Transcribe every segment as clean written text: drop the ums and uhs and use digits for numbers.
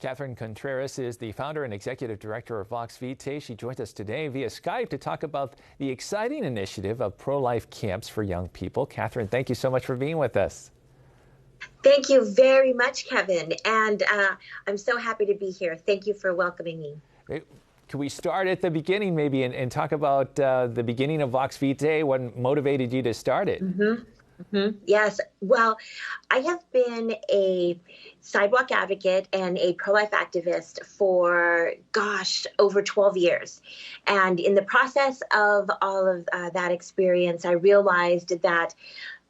Catherine Contreras is the founder and executive director of Vox Vitae. She joins us today via Skype to talk about the exciting initiative of pro-life camps for young people. Catherine, thank you so much for being with us. Thank you very much, Kevin. And I'm so happy to be here. Thank you for welcoming me. Can we start at the beginning maybe and talk about the beginning of Vox Vitae? What motivated you to start it? Yes. Well, I have been a sidewalk advocate and a pro-life activist for, over 12 years. And in the process of all of that experience, I realized that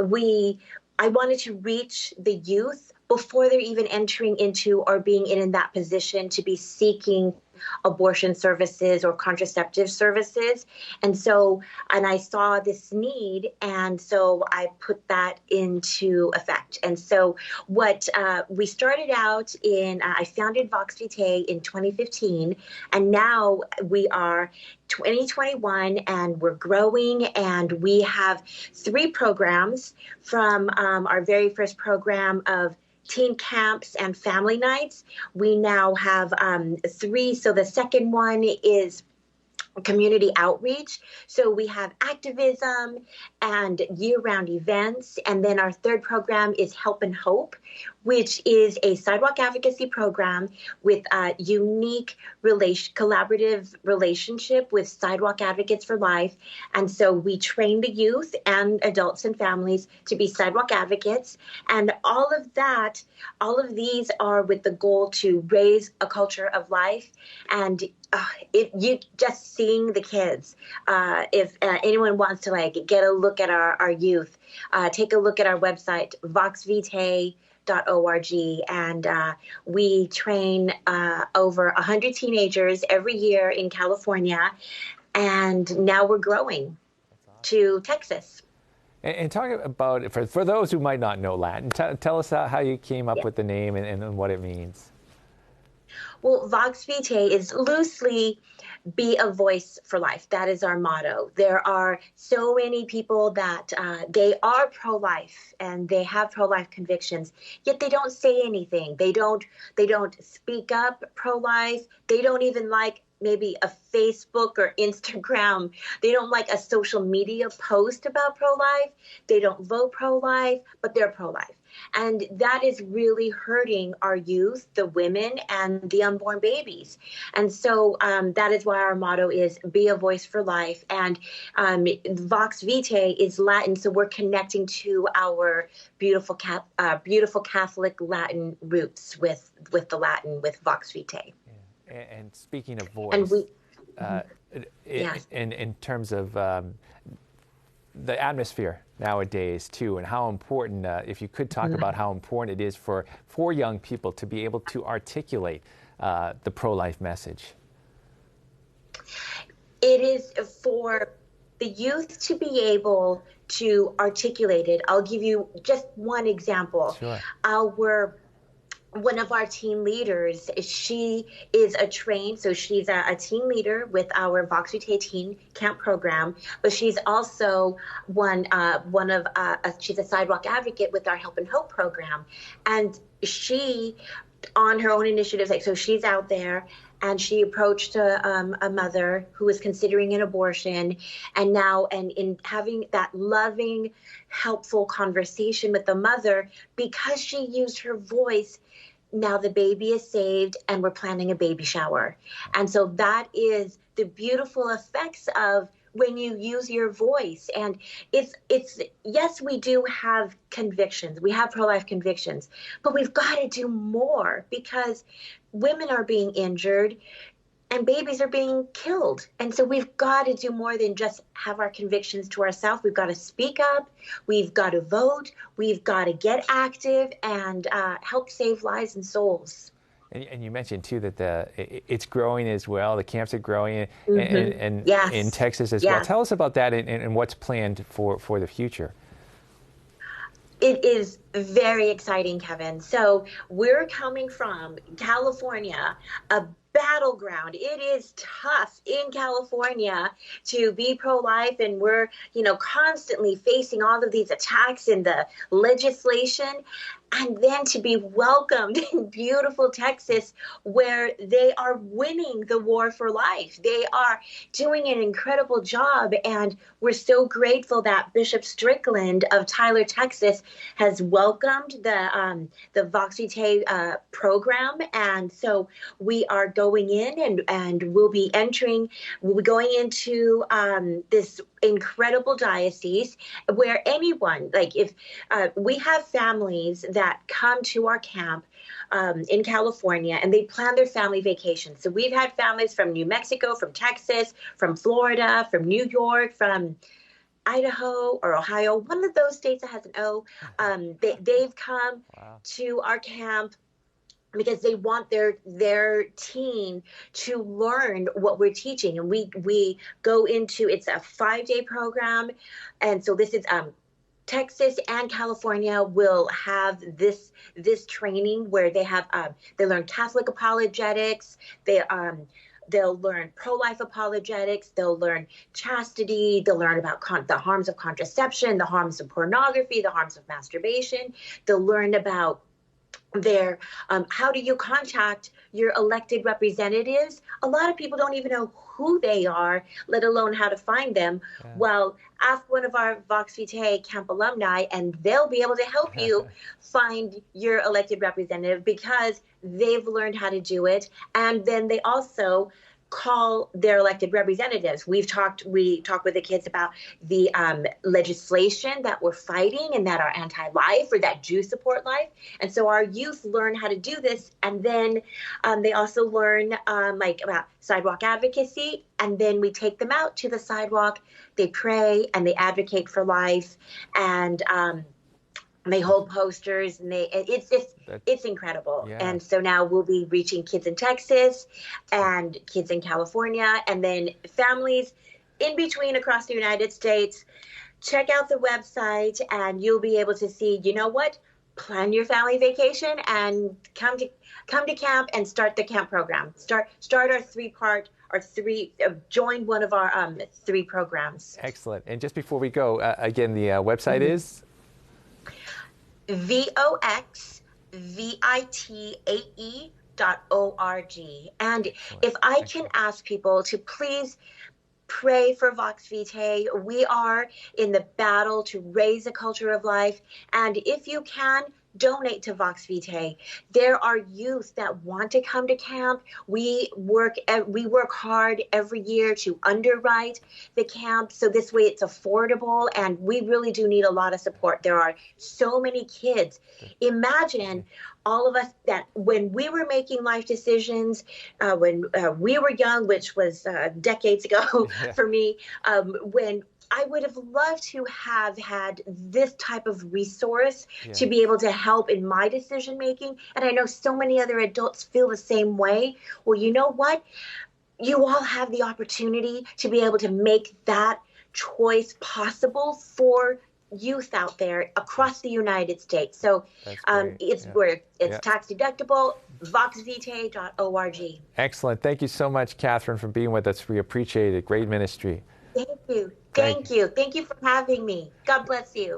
I wanted to reach the youth before they're even entering into or being in that position to be seeking abortion services or contraceptive services. And I saw this need, and so I put that into effect. And so what we started out in, I founded Vox Vitae in 2015, and now we are 2021 and we're growing, and we have 3 programs from our very first program of teen camps and family nights. We now have 3. So the second one is community outreach. So we have activism and year-round events. And then our third program is Help and Hope, which is a sidewalk advocacy program with a unique collaborative relationship with Sidewalk Advocates for Life. And so we train the youth and adults and families to be sidewalk advocates. And all of these are with the goal to raise a culture of life. And if you just seeing the kids, if anyone wants to get a look at our youth, take a look at our website, voxvitae.org, and we train over 100 teenagers every year in California, and now we're growing to Texas. And talk about, for those who might not know Latin, tell us how you came up with the name and what it means. Well, Vox Vitae is loosely be a voice for life. That is our motto. There are so many people that they are pro-life and they have pro-life convictions, yet they don't say anything. They don't speak up pro-life. They don't even like maybe a Facebook or Instagram. They don't like a social media post about pro-life. They don't vote pro-life, but they're pro-life. And that is really hurting our youth, the women, and the unborn babies. And so that is why our motto is be a voice for life. And Vox Vitae is Latin, so we're connecting to our beautiful Catholic Latin roots with the Latin, with Vox Vitae. Yeah. And speaking of voice, and in terms of the atmosphere nowadays too, and how important, if you could talk about how important it is for young people to be able to articulate the pro-life message. It is for the youth to be able to articulate it. I'll give you just one example. Sure. One of our team leaders, she's a team leader with our Vox Vitae teen camp program, but she's also she's a sidewalk advocate with our Help and Hope program. And she, on her own initiative, so she's out there, and she approached a mother who was considering an abortion, and in having that loving, helpful conversation with the mother, because she used her voice, now the baby is saved and we're planning a baby shower. And so that is the beautiful effects of when you use your voice. And it's yes, we do have convictions. We have pro-life convictions, but we've got to do more, because women are being injured and babies are being killed. And so we've got to do more than just have our convictions to ourselves. We've got to speak up. We've got to vote. We've got to get active and help save lives and souls. And you mentioned too that it's growing as well. The camps are growing, and Yes. in Texas as well. Tell us about that and what's planned for the future. It is very exciting, Kevin. So we're coming from California, a battleground. It is tough in California to be pro-life, and we're, constantly facing all of these attacks in the legislation. And then to be welcomed in beautiful Texas, where they are winning the war for life. They are doing an incredible job. And we're so grateful that Bishop Strickland of Tyler, Texas, has welcomed the Vox Vitae program. And so we are going in, and we'll be going into this incredible diocese where anyone, like if we have families that come to our camp in California, and they plan their family vacation. So we've had families from New Mexico, from Texas, from Florida, from New York, from Idaho or Ohio, one of those states that has an O. They've come to our camp because they want their teen to learn what we're teaching. And we go into, it's a 5-day program. And so this is Texas and California will have this training where they have they learn Catholic apologetics. They'll learn pro-life apologetics. They'll learn chastity. They'll learn about the harms of contraception, the harms of pornography, the harms of masturbation. They'll learn about how do you contact your elected representatives? A lot of people don't even know who they are, let alone how to find them. Yeah. Well, ask one of our Vox Vitae camp alumni, and they'll be able to help you find your elected representative because they've learned how to do it. And then they also call their elected representatives. We talk with the kids about the legislation that we're fighting and that are anti-life or that do support life. And so our youth learn how to do this. And then they also learn about sidewalk advocacy. And then we take them out to the sidewalk. They pray and they advocate for life. And they hold posters, and it's incredible. Yeah. And so now we'll be reaching kids in Texas and kids in California, and then families in between across the United States. Check out the website, and you'll be able to see, plan your family vacation and come to camp and start the camp program. Start our join one of our 3 programs. Excellent. And just before we go, again, the website is VoxVitae.org. And if I can ask people to please pray for Vox Vitae. We are in the battle to raise a culture of life. And if you can, donate to Vox Vitae. There are youth that want to come to camp. We work hard every year to underwrite the camp, so this way it's affordable, and we really do need a lot of support. There are so many kids. Imagine all of us that when we were making life decisions, when we were young, which was decades ago for me, when I would have loved to have had this type of resource to be able to help in my decision making. And I know so many other adults feel the same way. Well, you know what? You all have the opportunity to be able to make that choice possible for youth out there across the United States. So it's tax deductible, voxvitae.org. Excellent. Thank you so much, Catherine, for being with us. We appreciate it. Great ministry. Thank you. Thank you. Thank you for having me. God bless you.